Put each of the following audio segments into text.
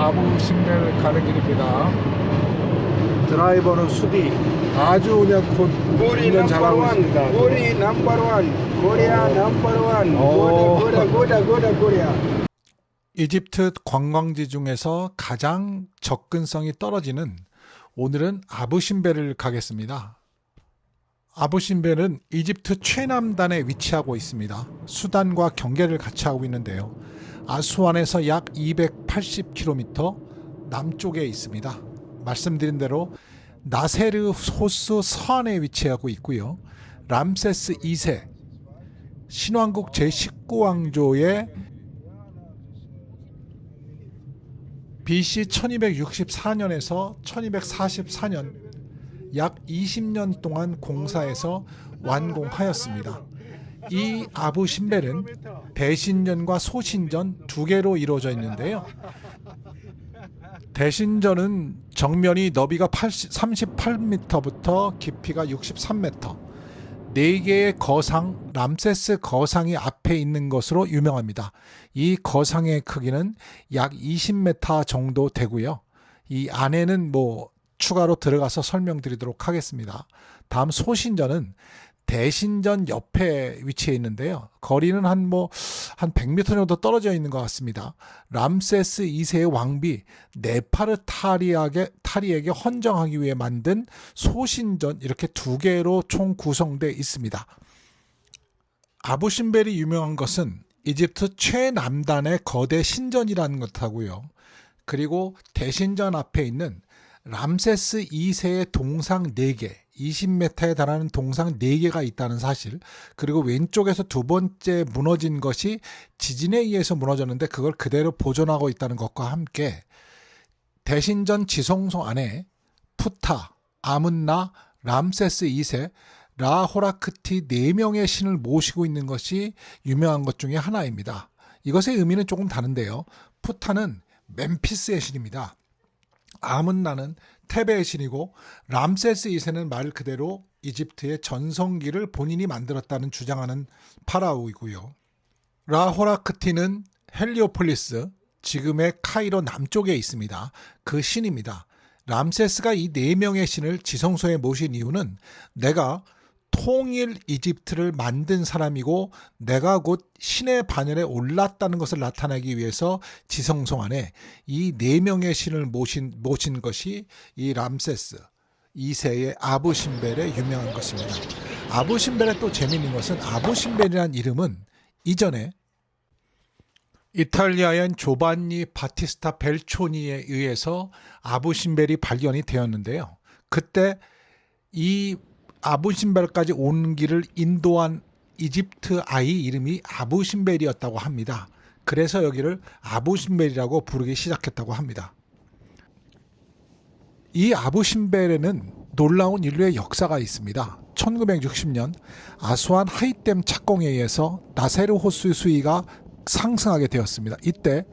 아부 신벨 가는 길입니다. 드라이버는 수디. 아주 그냥 Guri 운전 number 잘하고 one, 있습니다. Guri number one, Korea number one, Oh. Goda Korea. 이집트 관광지 중에서 가장 접근성이 떨어지는 오늘은 아부신벨을 가겠습니다. 아부신벨은 이집트 최남단에 위치하고 있습니다. 수단과 경계를 같이 하고 있는데요. 아수안에서 약 280km 남쪽에 있습니다. 말씀드린 대로 나세르 호수 서안에 위치하고 있고요. 람세스 2세 신왕국 제19왕조의 BC 1264년에서 1244년 약 20년 동안 공사해서 완공하였습니다. 이 아부신벨은 대신전과 소신전 두 개로 이루어져 있는데요. 대신전은 정면이 너비가 38m부터 깊이가 63m, 4개의 거상, 람세스 거상이 앞에 있는 것으로 유명합니다. 이 거상의 크기는 약 20m 정도 되고요. 이 안에는 추가로 들어가서 설명드리도록 하겠습니다. 다음 소신전은 대신전 옆에 위치해 있는데요. 거리는 한 100m 정도 떨어져 있는 것 같습니다. 람세스 2세의 왕비 네파르타리에게 헌정하기 위해 만든 소신전, 이렇게 두 개로 총 구성되어 있습니다. 아부신벨이 유명한 것은 이집트 최남단의 거대 신전이라는 것하고요. 그리고 대신전 앞에 있는 람세스 2세의 동상 4개, 20m에 달하는 동상 4개가 있다는 사실, 그리고 왼쪽에서 두 번째 무너진 것이 지진에 의해서 무너졌는데 그걸 그대로 보존하고 있다는 것과 함께 대신전 지성소 안에 푸타, 아문나, 람세스 2세, 라호라크티 4명의 신을 모시고 있는 것이 유명한 것 중에 하나입니다. 이것의 의미는 조금 다른데요. 푸타는 멤피스의 신입니다. 아문나는 테베의 신이고, 람세스 2세는 말 그대로 이집트의 전성기를 본인이 만들었다는 주장하는 파라오이고요. 라호라크티는 헬리오폴리스, 지금의 카이로 남쪽에 있습니다. 그 신입니다. 람세스가 이 4명의 신을 지성소에 모신 이유는 내가 통일 이집트를 만든 사람이고 내가 곧 신의 반열에 올랐다는 것을 나타내기 위해서 지성소 안에 이 4명의 신을 모신 것이 이 람세스 2세의 아부신벨에 유명한 것입니다. 아부신벨의 또 재미있는 것은 아부신벨이라는 이름은 이전에 이탈리아인 조반니 바티스타 벨초니에 의해서 아부신벨이 발견이 되었는데요. 그때 이 아부신벨까지 온 길을 인도한 이집트 아이 이름이 아부신벨이었다고 합니다. 그래서 여기를 아부신벨이라고 부르기 시작했다고 합니다. 이 아부신벨에는 놀라운 인류의 역사가 있습니다. 1960년 아수안 하이댐 착공에 의해서 나세르 호수 수위가 상승하게 되었습니다. 이때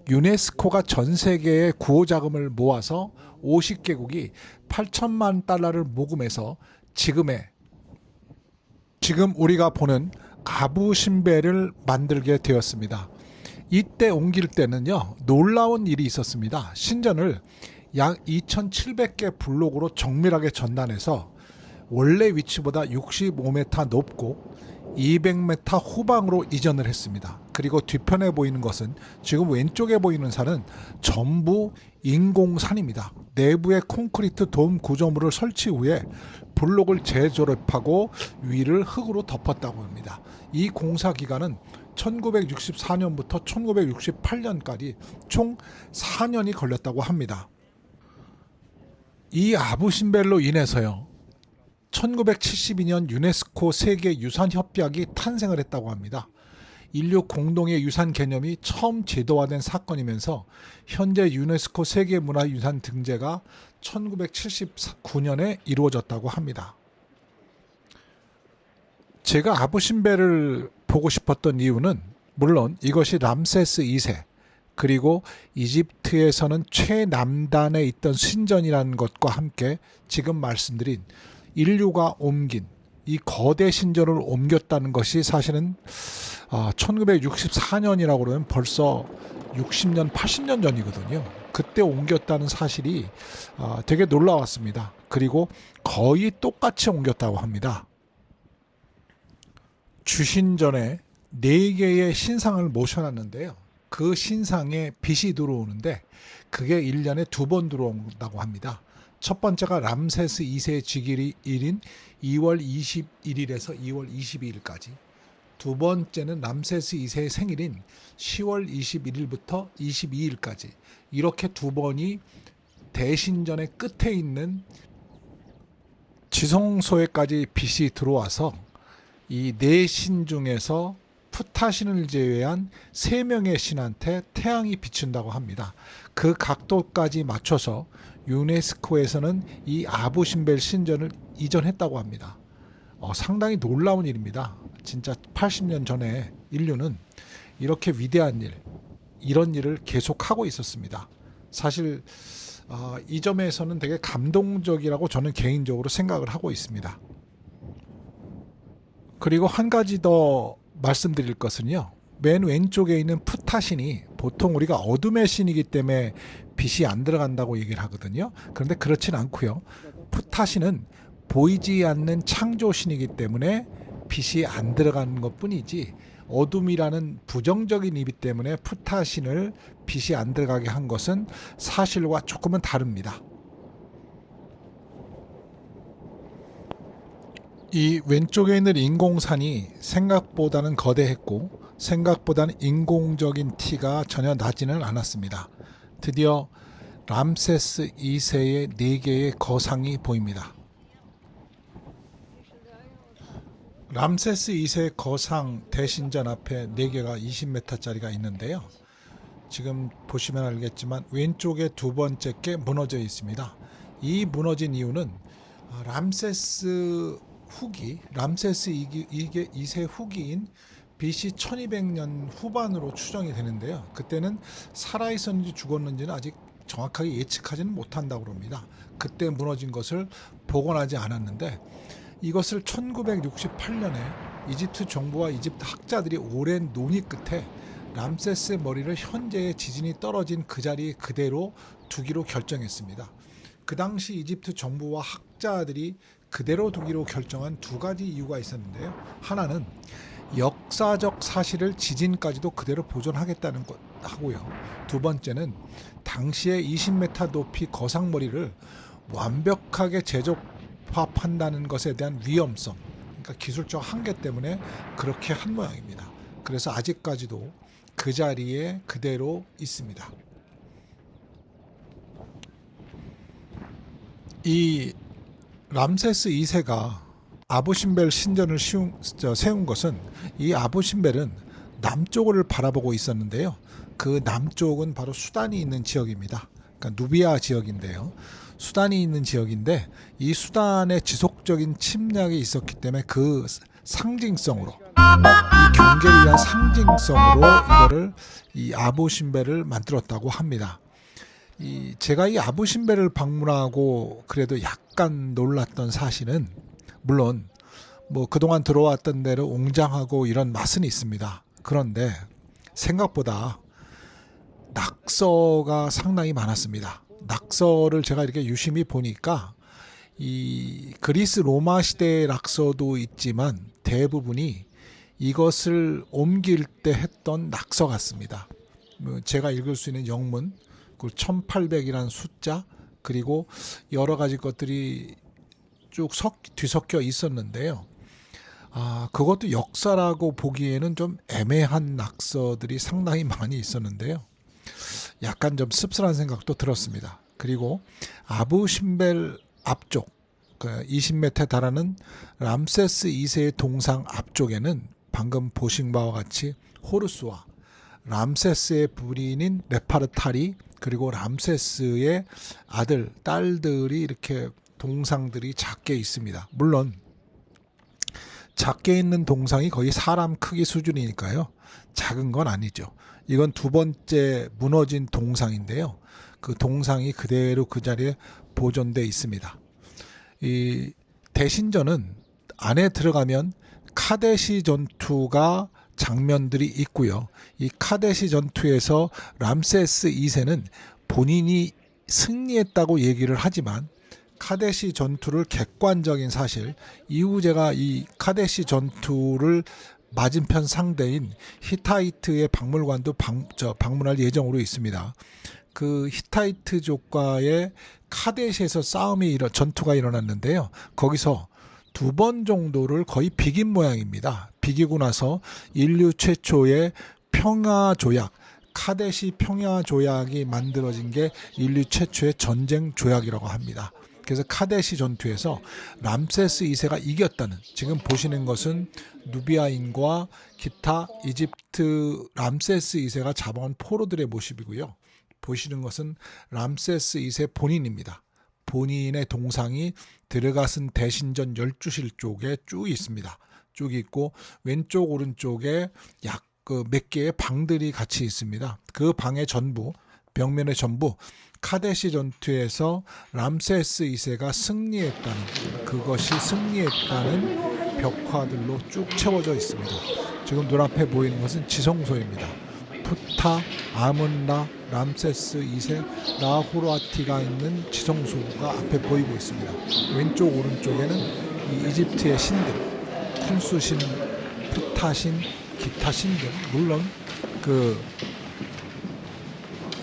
유네스코가 전 세계의 구호 자금을 모아서 50개국이 8천만 달러를 모금해서 지금 우리가 보는 아부신벨을 만들게 되었습니다. 이때 옮길 때는요, 놀라운 일이 있었습니다. 신전을 약 2,700개 블록으로 정밀하게 전단해서 원래 위치보다 65m 높고 200m 후방으로 이전을 했습니다. 그리고 뒤편에 보이는 것은, 지금 왼쪽에 보이는 산은 전부 인공산입니다. 내부에 콘크리트 돔 구조물을 설치 후에 블록을 재조립하고 위를 흙으로 덮었다고 합니다. 이 공사 기간은 1964년부터 1968년까지 총 4년이 걸렸다고 합니다. 이 아부신벨로 인해서요, 1972년 유네스코 세계유산협약이 탄생을 했다고 합니다. 인류 공동의 유산 개념이 처음 제도화된 사건이면서 현재 유네스코 세계문화유산 등재가 1979년에 이루어졌다고 합니다. 제가 아부신벨을 보고 싶었던 이유는 물론 이것이 람세스 2세, 그리고 이집트에서는 최남단에 있던 신전이라는 것과 함께 지금 말씀드린 인류가 옮긴 이 거대 신전을 옮겼다는 것이 사실은 1964년이라고 그러면 벌써 60년, 80년 전이거든요. 그때 옮겼다는 사실이 되게 놀라웠습니다. 그리고 거의 똑같이 옮겼다고 합니다. 주신 전에 4개의 신상을 모셔놨는데요. 그 신상에 빛이 들어오는데 그게 1년에 2번 들어온다고 합니다. 첫 번째가 람세스 2세의 즉위일인 2월 21일에서 2월 22일까지, 두 번째는 람세스 2세의 생일인 10월 21일부터 22일까지, 이렇게 2번이 대신전의 끝에 있는 지성소에까지 빛이 들어와서 이 4신 중에서 푸타신을 제외한 3명의 신한테 태양이 비춘다고 합니다. 그 각도까지 맞춰서 유네스코에서는 이 아부신벨 신전을 이전했다고 합니다. 상당히 놀라운 일입니다. 진짜 80년 전에 인류는 이렇게 위대한 일, 이런 일을 계속하고 있었습니다. 사실 이 점에서는 되게 감동적이라고 저는 개인적으로 생각을 하고 있습니다. 그리고 한 가지 더 말씀드릴 것은요, 맨 왼쪽에 있는 푸타신이 보통 우리가 어둠의 신이기 때문에 빛이 안 들어간다고 얘기를 하거든요. 그런데 그렇진 않고요. 푸타신은 보이지 않는 창조신이기 때문에 빛이 안 들어가는 것뿐이지, 어둠이라는 부정적인 의미 때문에 푸타신을 빛이 안 들어가게 한 것은 사실과 조금은 다릅니다. 이 왼쪽에 있는 인공산이 생각보다는 거대했고 생각보다는 인공적인 티가 전혀 나지는 않았습니다. 드디어 람세스 2세의 4개의 거상이 보입니다. 람세스 2세 거상 대신전 앞에 4개가 20m짜리가 있는데요. 지금 보시면 알겠지만 왼쪽에 두 번째 게 무너져 있습니다. 이 무너진 이유는 람세스 2세 후기인 BC 1200년 후반으로 추정이 되는데요. 그때는 살아있었는지 죽었는지는 아직 정확하게 예측하지는 못한다고 합니다. 그때 무너진 것을 복원하지 않았는데, 이것을 1968년에 이집트 정부와 이집트 학자들이 오랜 논의 끝에 람세스의 머리를 현재의 지진이 떨어진 그 자리에 그대로 두기로 결정했습니다. 그 당시 이집트 정부와 학자들이 그대로 두기로 결정한 2가지 이유가 있었는데요. 하나는 역사적 사실을 지진까지도 그대로 보존하겠다는 것 하고요. 두 번째는 당시에 20m 높이 거상머리를 완벽하게 재조합한다는 것에 대한 위험성, 그러니까 기술적 한계 때문에 그렇게 한 모양입니다. 그래서 아직까지도 그 자리에 그대로 있습니다. 이 람세스 2세가 아부신벨 신전을 세운 것은, 이 아부신벨은 남쪽을 바라보고 있었는데요. 그 남쪽은 바로 수단이 있는 지역입니다. 그러니까 누비아 지역인데요. 수단이 있는 지역인데, 이 수단의 지속적인 침략이 있었기 때문에 그 상징성으로, 이 경계를 위한 상징성으로 이거를 이 아부신벨을 만들었다고 합니다. 제가 이 아부신벨을 방문하고 그래도 약간 놀랐던 사실은, 물론 뭐 그동안 들어왔던 대로 웅장하고 이런 맛은 있습니다. 그런데 생각보다 낙서가 상당히 많았습니다. 낙서를 제가 이렇게 유심히 보니까 이 그리스 로마 시대의 낙서도 있지만 대부분이 이것을 옮길 때 했던 낙서 같습니다. 제가 읽을 수 있는 영문, 1800이라는 숫자, 그리고 여러 가지 것들이 쭉 뒤섞여 있었는데요. 그것도 역사라고 보기에는 좀 애매한 낙서들이 상당히 많이 있었는데요. 약간 좀 씁쓸한 생각도 들었습니다. 그리고 아부신벨 앞쪽 20m에 달하는 람세스 2세의 동상 앞쪽에는 방금 보신 바와 같이 호루스와 람세스의 부인인 네파르타리, 그리고 람세스의 아들, 딸들이 이렇게 동상들이 작게 있습니다. 물론 작게 있는 동상이 거의 사람 크기 수준이니까요. 작은 건 아니죠. 이건 2번째 무너진 동상인데요. 그 동상이 그대로 그 자리에 보존되어 있습니다. 이 대신전은 안에 들어가면 카데시 전투가 장면들이 있고요. 이 카데시 전투에서 람세스 2세는 본인이 승리했다고 얘기를 하지만 카데시 전투를 객관적인 사실, 이후 제가 이 카데시 전투를 맞은편 상대인 히타이트의 박물관도 방문할 예정으로 있습니다. 그 히타이트족과의 카데시에서 전투가 일어났는데요. 거기서 2번 정도를 거의 비긴 모양입니다. 비기고 나서 인류 최초의 평화조약, 카데시 평화조약이 만들어진 게 인류 최초의 전쟁 조약이라고 합니다. 그래서 카데시 전투에서 람세스 2세가 이겼다는, 지금 보시는 것은 누비아인과 기타 이집트 람세스 2세가 잡아온 포로들의 모습이고요. 보시는 것은 람세스 2세 본인입니다. 본인의 동상이 들어가신 대신전 12실 쪽에 쭉 있습니다. 쭉 있고 왼쪽 오른쪽에 약 몇 개의 방들이 같이 있습니다. 그 방의 전부, 벽면의 전부 카데시 전투에서 람세스 2세가 승리했다는, 그것이 승리했다는 벽화들로 쭉 채워져 있습니다. 지금 눈앞에 보이는 것은 지성소입니다. 푸타, 아문라, 람세스 2세, 라후라티가 있는 지성소가 앞에 보이고 있습니다. 왼쪽 오른쪽에는 이 이집트의 신들, 쿤수신, 푸타신, 기타 신들, 물론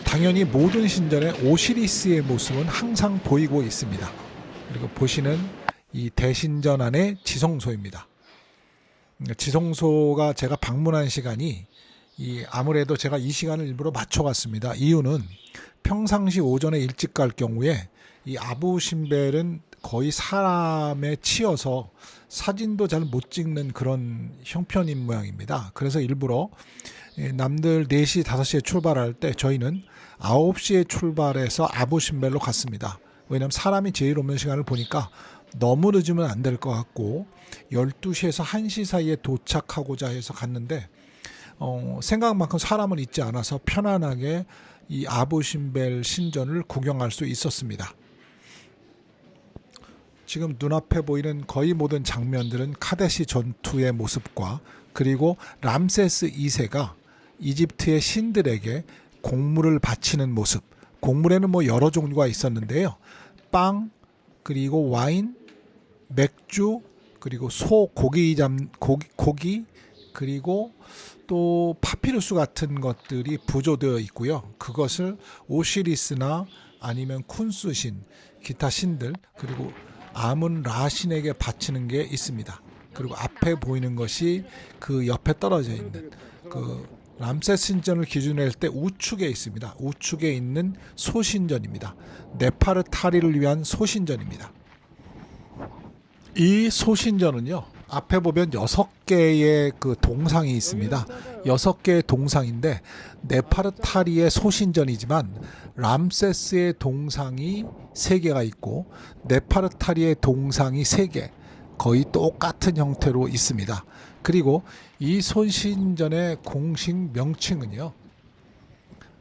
당연히 모든 신전에 오시리스의 모습은 항상 보이고 있습니다. 그리고 보시는 이 대신전 안의 지성소입니다. 지성소가 제가 방문한 시간이 아무래도 제가 이 시간을 일부러 맞춰갔습니다. 이유는 평상시 오전에 일찍 갈 경우에 이 아부 신벨은 거의 사람에 치여서 사진도 잘 못 찍는 그런 형편인 모양입니다. 그래서 일부러 남들 4시, 5시에 출발할 때 저희는 9시에 출발해서 아부 신벨로 갔습니다. 왜냐하면 사람이 제일 없는 시간을 보니까 너무 늦으면 안 될 것 같고 12시에서 1시 사이에 도착하고자 해서 갔는데 생각만큼 사람은 있지 않아서 편안하게 이 아부 신벨 신전을 구경할 수 있었습니다. 지금 눈앞에 보이는 거의 모든 장면들은 카데시 전투의 모습과, 그리고 람세스 2세가 이집트의 신들에게 곡물을 바치는 모습. 곡물에는 뭐 여러 종류가 있었는데요. 빵, 그리고 와인, 맥주, 그리고 고기, 그리고 또 파피루스 같은 것들이 부조되어 있고요. 그것을 오시리스나 아니면 쿤수신, 기타 신들, 그리고 아문 라신에게 바치는 게 있습니다. 그리고 앞에 보이는 것이 그 옆에 떨어져 있는 그 람세스 신전을 기준으로 할 때 우측에 있습니다. 우측에 있는 소신전입니다. 네파르타리를 위한 소신전입니다. 이 소신전은요, 앞에 보면 6개의 그 동상이 있습니다. 6개의 동상인데 네파르타리의 소신전이지만 람세스의 동상이 3개가 있고 네파르타리의 동상이 3개, 거의 똑같은 형태로 있습니다. 그리고 이 소신전의 공식 명칭은요,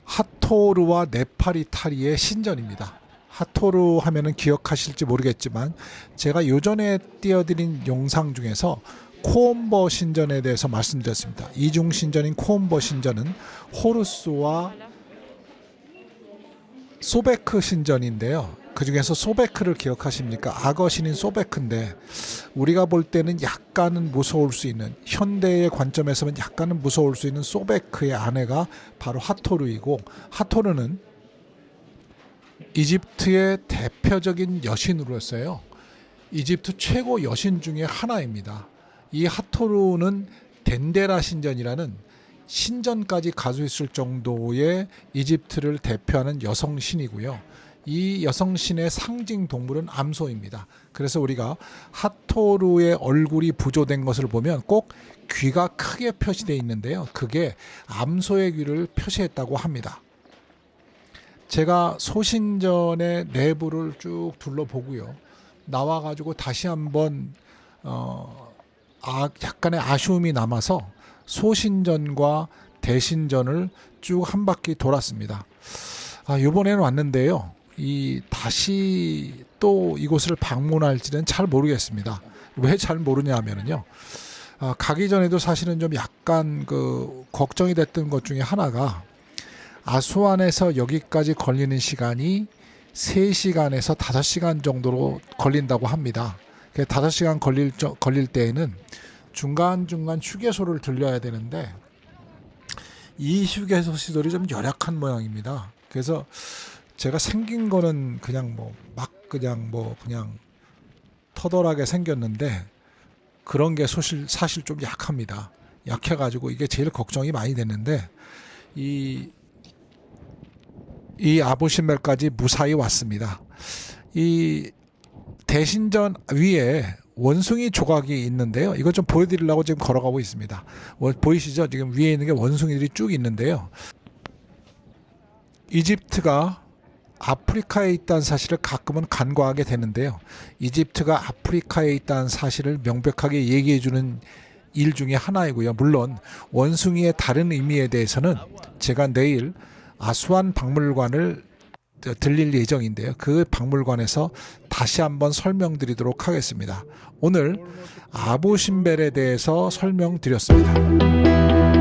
하토르와 네파르타리의 신전입니다. 하토르 하면은 기억하실지 모르겠지만 제가 요전에 띄워드린 영상 중에서 코엄버 신전에 대해서 말씀드렸습니다. 이중 신전인 코엄버 신전은 호루스와 소베크 신전인데요. 그 중에서 소베크를 기억하십니까? 악어 신인 소베크인데 우리가 볼 때는 약간은 무서울 수 있는, 현대의 관점에서는 약간은 무서울 수 있는 소베크의 아내가 바로 하토르이고, 하토르는 이집트의 대표적인 여신으로서요, 이집트 최고 여신 중에 하나입니다. 이 하토르는 덴데라 신전이라는 신전까지 가지고 있을 정도의 이집트를 대표하는 여성신이고요. 이 여성신의 상징 동물은 암소입니다. 그래서 우리가 하토르의 얼굴이 부조된 것을 보면 꼭 귀가 크게 표시되어 있는데요. 그게 암소의 귀를 표시했다고 합니다. 제가 소신전의 내부를 쭉 둘러보고요, 나와가지고 다시 한번 약간의 아쉬움이 남아서 소신전과 대신전을 쭉 한 바퀴 돌았습니다. 이번에는 왔는데요, 다시 또 이곳을 방문할지는 잘 모르겠습니다. 왜 잘 모르냐 하면요, 가기 전에도 사실은 좀 약간 그 걱정이 됐던 것 중에 하나가 아수안에서 여기까지 걸리는 시간이 3시간에서 5시간 정도로 걸린다고 합니다. 5시간 걸릴 때에는 중간중간 휴게소를 들려야 되는데 이 휴게소 시설이 좀 열악한 모양입니다. 그래서 제가 생긴 거는 그냥 그냥 터덜하게 생겼는데 그런 게 사실 좀 약합니다. 약해가지고 이게 제일 걱정이 많이 됐는데 이 아부신벨까지 무사히 왔습니다. 이 대신전 위에 원숭이 조각이 있는데요. 이거 좀 보여드리려고 지금 걸어가고 있습니다. 보이시죠? 지금 위에 있는 게 원숭이들이 쭉 있는데요. 이집트가 아프리카에 있다는 사실을 가끔은 간과하게 되는데요. 이집트가 아프리카에 있다는 사실을 명백하게 얘기해주는 일 중에 하나이고요. 물론 원숭이의 다른 의미에 대해서는 제가 내일 아수안 박물관을 들릴 예정인데요. 그 박물관에서 다시 한번 설명드리도록 하겠습니다. 오늘 아부신벨에 대해서 설명드렸습니다.